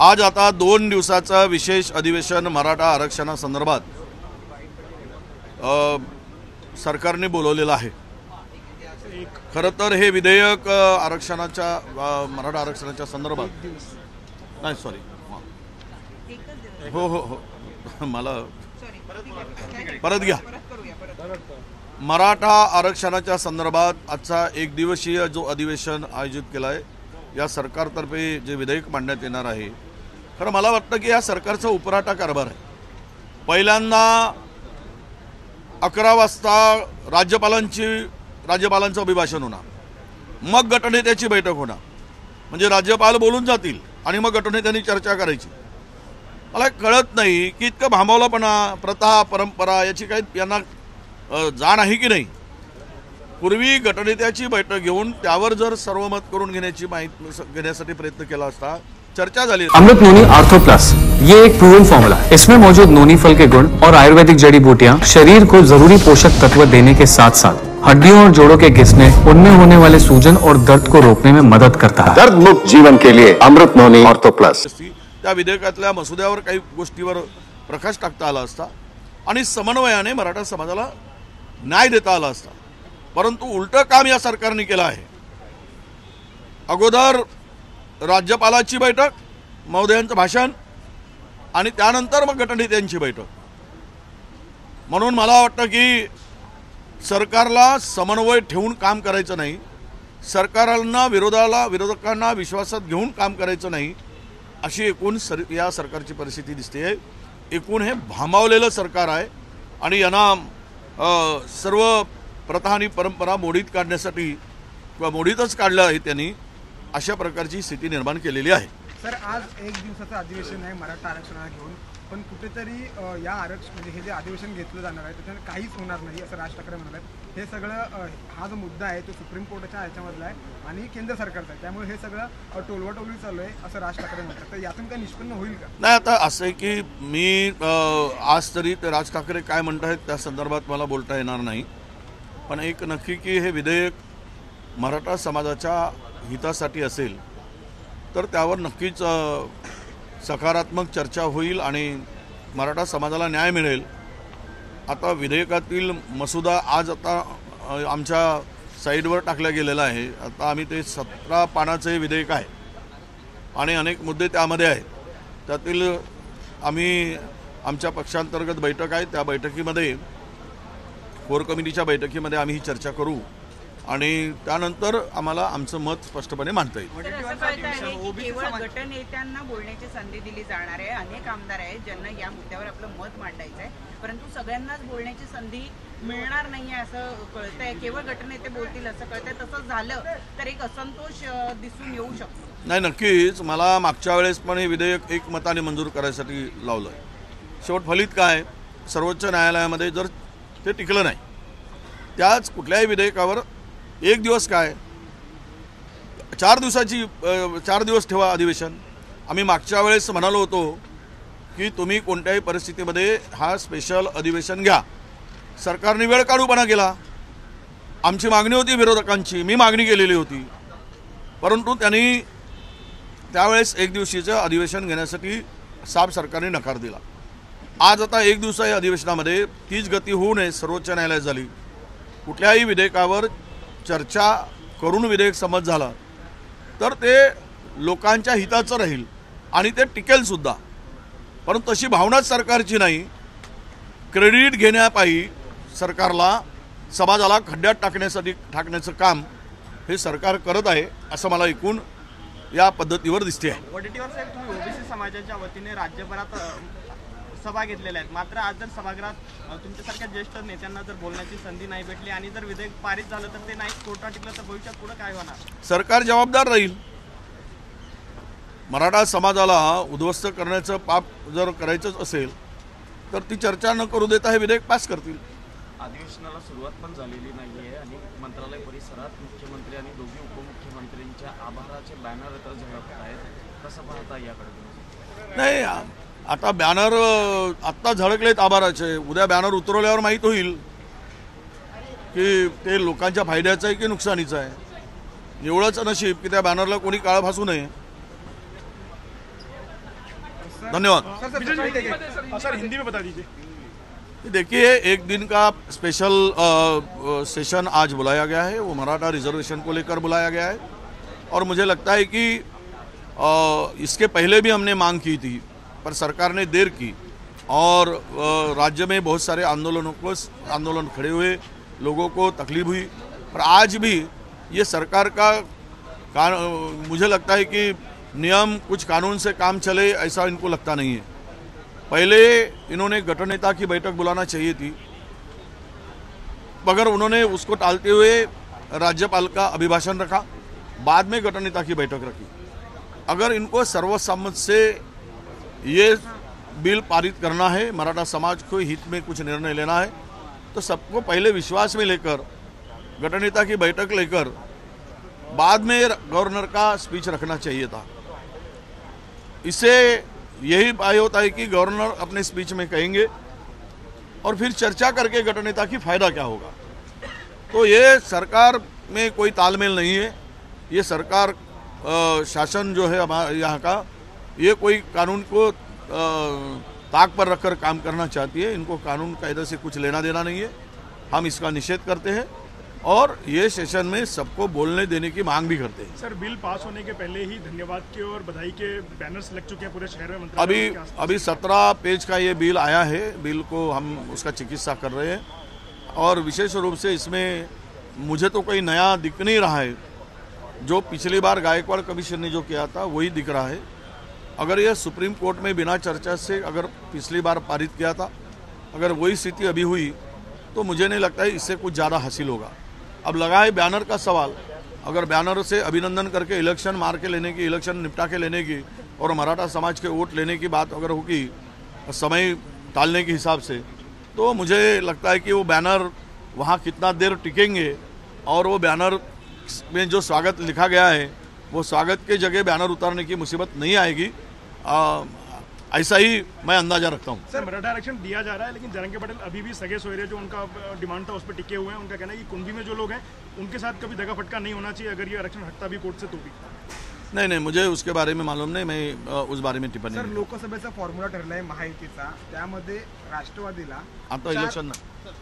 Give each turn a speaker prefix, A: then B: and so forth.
A: आज आता 2 दिवसाचं विशेष अधिवेशन मराठा आरक्षणासंदर्भात सरकारने बोलवलेलं आहे। खरं तर हे विधेयक मराठा आरक्षणाच्या संदर्भात नाही सॉरी हो हो हो मला परत घ्या। मराठा आरक्षणाच्या संदर्भात आजचा 1 दिवसीय जो अधिवेशन आयोजित केला आहे, या सरकारतर्फे जे विधेयक मांडण्यात येणार आहे, खरं मला वाटतं की या सरकारचा उपराटा कारभार आहे। पहिल्यांदा 11 वाजता राज्यपालांचं अभिभाषण होणार, मग गटनेत्याची बैठक होणार, म्हणजे राज्यपाल बोलून जातील आणि मग गटनेत्यांनी चर्चा करायची। मला कळत नाही की इतकं भांबावलापणा, प्रथा, परंपरा याची काही यांना जाण आहे की नाही। पूर्वी गटनेत्याची बैठक घेऊन त्यावर जर सर्वमत करून घेण्याची माहिती घेण्यासाठी प्रयत्न केला असता, चर्चा झाली।
B: अमृत नोनी आर्थो प्लस ये एक प्रूवन फॉर्मूला है। इसमें मौजूद नोनी फल के गुण और आयुर्वेदिक जड़ी बूटियां शरीर को जरूरी पोषक तत्व देने के साथ साथ हड्डियों और जोड़ों के घिसने, उनमें होने वाले सूजन और दर्द को रोकने में मदद करता है।
C: दर्द मुक्त जीवन के लिए अमृत नोनी आर्थो प्लस।
A: त्या विधेयकातल्या मसुद्यावर काही गोष्टीवर प्रकाश टाकता आला असता आणि समन्वयाने मराठा समाजाला न्याय देता आला असता, परंतु उलटं काम या सरकारने केलं आहे। अगोदर राज्यपालाची बैठक, महोदयांचं भाषण आणि त्यानंतर मग गटनेत्यांची बैठक। म्हणून मला वाटतं की सरकारला समन्वय ठेवून काम करायचं नाही, सरकारला विरोधकांना विश्वासात घेऊन काम करायचं नाही, अशी एकूण या सरकारची परिस्थिती दिसते। एकूण हे भांबावलेलं सरकार आहे आणि यांना सर्व प्रथा आणि परंपरा मोडीत काढण्यासाठी किंवा मोडीतच काढलं आहे त्यांनी, अशा प्रकारची स्थिती निर्माण केलेली आहे।
D: सर, आज 1 दिवसाचं अधिवेशन आहे मराठा आरक्षणाला घेऊन, पण कुठेतरी या म्हणजे हे जे अधिवेशन घेतलं जाणार आहे त्याच्याने काहीच होणार नाही असं राज ठाकरे म्हणाले। हे सगळं हा जो मुद्दा आहे तो सुप्रीम कोर्टाच्या ह्याच्यामधला आहे आणि केंद्र सरकारचा आहे, त्यामुळे हे सगळं टोलवाटोलवी चालू आहे असं राज ठाकरे म्हणतात। तर यातून काही निष्पन्न होईल का?
A: नाही, आता असं आहे की मी आज तरी ते राज ठाकरे काय म्हणतायत त्या संदर्भात मला बोलता येणार नाही, पण एक नक्की की हे विधेयक मराठा समाजाच्या हितासाठी असेल तर त्यावर नक्कीच सकारात्मक चर्चा होईल आणि मराठा समाजाला न्याय मिळेल। आता विधेयकातील मसुदा आज आता आमच्या साईडवर टाकला गेलेला आहे। आता आम्ही ते 17 पानाचे विधेयक आहे आणि अनेक मुद्दे त्यामध्ये आहेत। त्यातील आम्ही आमच्या पक्षांतर्गत बैठक आहे, त्या बैठकीमध्ये कोर कमिटीच्या बैठकीमध्ये आम्ही ही चर्चा करू आणि त्यानंतर आम्हाला आमचं मत स्पष्टपणे मांडता येईल।
E: केवळ गटनेत्यांना बोलण्याची संधी दिली जाणार आहे। अनेक आमदार आहेत ज्यांना या मुद्द्यावर आपलं मत मांडायचं आहे, परंतु सगळ्यांनाच बोलण्याची संधी मिळणार नाहीये असं कळतंय। केवळ गटनेते बोलतील असं कळतंय, तसं झालं तर एक असंतोष दिसून येऊ शकतो।
A: नाही, नक्कीच मला मागच्या वेळेस पण हे विधेयक एकमताने मंजूर करायसाठी लावलं आहे। शेवट फलित काय, सर्वोच्च न्यायालयामध्ये जर ते टिकलं नाही, त्याच कुठल्याही विधेयकावर 1 दिवस काय 4 दिवस ठेवा अधिवेशन। आम्ही मागच्या वेळेस म्हणालो होतो की तुम्ही कोणत्याही परिस्थितीमध्ये हा स्पेशल अधिवेशन घ्या। सरकारने वेळ काढूपणा केला। आमची मागणी होती, विरोधकांची मी मागणी केलेली होती, परंतु त्यांनी त्यावेळेस 1 दिवसीचं अधिवेशन घेण्यासाठी सरकारने नकार दिला। आज आता 1 दिवसाच्या अधिवेशनामध्ये तीच गती होऊ नये, सर्वोच्च न्यायालयात झाली। कुठल्याही विधेयकावर चर्चा करून विधेयक संमत झाला तर ते लोकांच्या हिताचं राहील आणि ते टिकेल सुद्धा, परंतु तशी भावनाच सरकारची नाही। क्रेडिट घेण्यापायी सरकारला समाजाला खड्ड्यात टाकण्याचं काम हे सरकार करत आहे असं मला ऐकून या पद्धतीवर दिसते आहे।
F: वडेट्टीवार साहेब, तुम्ही ओबीसी समाजाच्या वतीने राज्यभरात सभा घेतलेल्या आहेत, मात्र आज जर सभागृहात तुमच्यासारख्या ज्येष्ठ नेत्यांना जर बोलण्याची संधी नाही भेटली आणि जर विधेयक पारित झालं तर ते नाही कोर्टात टिकलं तर भविष्यात पुढे काय होणार?
A: सरकार जबाबदार राहील। मराठा समाजाला उद्ध्वस्त करण्याचं पाप जर करायचंच असेल तर ती चर्चा न करू देता हे विधेयक पास करतील।
G: अधिवेशनाला सुरुवात पण झालेली नाहीये आणि मंत्रालय परिसरात मुख्यमंत्री आणि दोघी उपमुख्यमंत्र्यांच्या आभाराचे बॅनर तर झळकत आहेत, कसं पाहता याकडे?
A: नाही, आता बॅनर आत्ता झळकलेत आभाराचे, उद्या बॅनर उतरवल्यावर माहीत होईल की ते लोकांच्या फायद्याचं आहे की नुकसानीचं आहे। एवढंच नशीब की त्या बॅनरला कोणी काळं फासू नये। धन्यवाद।
D: सर हिंदी में बता दीजिए।
A: देखिए, एक दिन का स्पेशल सेशन आज बुलाया गया है, वो मराठा रिजर्वेशन को लेकर बुलाया गया है। और मुझे लगता है कि इसके पहले भी हमने मांग की थी, पर सरकार ने देर की और राज्य में बहुत सारे आंदोलन खड़े हुए, लोगों को तकलीफ हुई। पर आज भी ये सरकार का मुझे लगता है कि नियम कुछ कानून से काम चले ऐसा इनको लगता नहीं है। पहले इन्होंने गठन नेता की बैठक बुलाना चाहिए थी, मगर उन्होंने उसको टालते हुए राज्यपाल का अभिभाषण रखा, बाद में गठन नेता की बैठक रखी। अगर इनको सर्वसम्मत से ये बिल पारित करना है, मराठा समाज को हित में कुछ निर्णय लेना है, तो सबको पहले विश्वास में लेकर गठन नेता की बैठक लेकर बाद में गवर्नर का स्पीच रखना चाहिए था। इससे यही उपाय होता है कि गवर्नर अपने स्पीच में कहेंगे और फिर चर्चा करके गठन नेता की फायदा क्या होगा। तो ये सरकार में कोई तालमेल नहीं है। ये सरकार शासन जो है हमारे यहाँ का, ये कोई कानून को ताक पर रखकर काम करना चाहती है। इनको कानून कायदे से कुछ लेना देना नहीं है। हम इसका निषेध करते हैं और ये सेशन में सबको बोलने देने की मांग भी करते हैं।
H: सर, बिल पास होने के पहले ही धन्यवाद के और बधाई के बैनर्स लग चुके हैं पूरे शहर में।
A: अभी 17 पेज का ये बिल आया है। बिल को हम उसका चिकित्सा कर रहे हैं और विशेष रूप से इसमें मुझे तो कोई नया दिख नहीं रहा है। जो पिछली बार गायकवाड़ कमीशन ने जो किया था वही दिख रहा है। अगर यह सुप्रीम कोर्ट में बिना चर्चा से अगर पिछली बार पारित किया था, अगर वही स्थिति अभी हुई तो मुझे नहीं लगता है इससे कुछ ज़्यादा हासिल होगा। अब लगा है बैनर का सवाल, अगर बैनर से अभिनंदन करके इलेक्शन मार के लेने की, इलेक्शन निपटा के लेने की और मराठा समाज के वोट लेने की बात अगर होगी समय टालने के हिसाब से, तो मुझे लगता है कि वो बैनर वहाँ कितना देर टिकेंगे और वो बैनर में जो स्वागत लिखा गया है वो स्वागत के जगह बैनर उतारने की मुसीबत नहीं आएगी। ऐसा ही मैं अंदाजा रखता हूँ।
H: सर, मराठा आरक्षण दिया जा रहा है, लेकिन जरंगे पटेल अभी भी सगे सोयरे जो उनका डिमांड था उस पर टिके हुए हैं। उनका कहना है कि कुंभी में जो लोग हैं उनके साथ कभी दगा फटका नहीं होना चाहिए, अगर ये आरक्षण हटता भी कोर्ट से तो भी।
A: नहीं, मुझे उसके बारे में मालूम नहीं, मैं उस बारे में टिप्पणी
D: सर, लोकसभेचा फॉर्म्युला ठरलाय महायुतीचा, त्यामध्ये राष्ट्रवादीला
A: आता इलेक्शन